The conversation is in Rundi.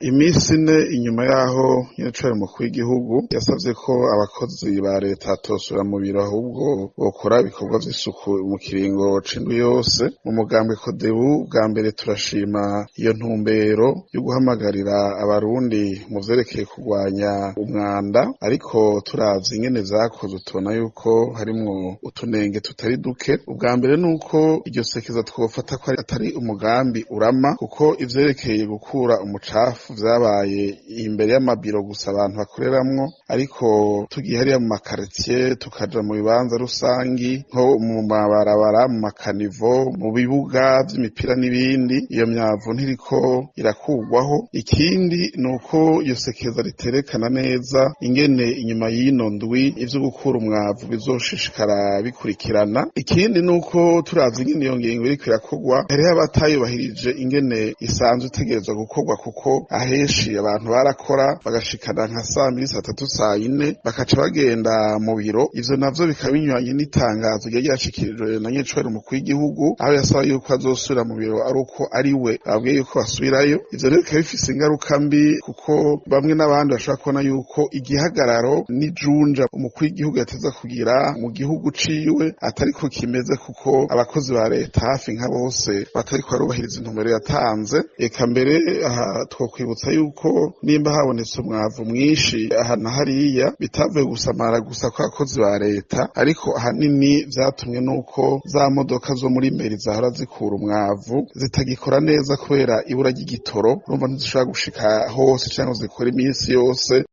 Imisi ine inyuma yaho nyiricari mukuru w'igihugu yasavye ko abakozi ba leta batosubira mu biro ahubwo bokora ibikorwa vy'isuku mu kiringo c'indwi yose. Mu mugambwe CODEBU bwa mbere turashima iyo ntumbero yo guhamagarira abarundi mu vyerekeye kurwanya umwanda, ariko turavye ingene vyakozwe tubona yuko harimwo utunenge tutari duke. Ubwa mbere nuko iryo sekeza twofata ko atari umugambi urama, kuko ivyerekeye gukura umucafu vyabaye imbere y'amabiro gusa abantu bakoreramwo, ariko tugiye hariya mu makaritiye tukaja mu bibanza rusangi nko mu mabarabara, mu makanivo, mu bibuga vy'imipira n'ibindi, iyo myavu ntiriko irakurwaho. Ikindi nuko iyo sekeza riterekana neza ingene inyuma y'ino ndwi ivyo gukura umwavu bizoshishikara bikurikirana. Ikindi nuko turavye ingene iyo ngingo iriko irakorwa, hariho abatayubahirije ingene isanzwe itegerezwa gukorwa, kuko ahenshi abantu barakora bagashikana nka saa tatu saa yine bakaca bagenda mu biro. Ivyo navyo bikaba binyuranye n'itangazo ryari ryashikirijwe na nyiricubahiro umukuru w'igihugu, aho yasaba yuko azosubira mu biro ari uko ari we ababwiye yuko basubirayo. Ivyo rero bikaba bifise ingaruka mbi, kuko bamwe n'abandi bashobora kubona yuko igihagararo n'ijunja umukuru w'igihugu yateza kugira mu gihugu ciwe atariko kimeze, kuko abakozi ba leta hafi nka bose batariko barubahiriza intumbero yatanze. Eka mbere aha twokwibutsa yuko nimba habonetse umwavu mwinshi aha na hariya bitavuye gusamara gusa kw'abakozi ba leta, ariko ahanini vyatumwe nuko za modoka zo muri meri zahora zikura umwavu zitagikora neza kubera ibura ry'igitoro. Urumva ntizishobora gushika hose canke zikora imisi yose.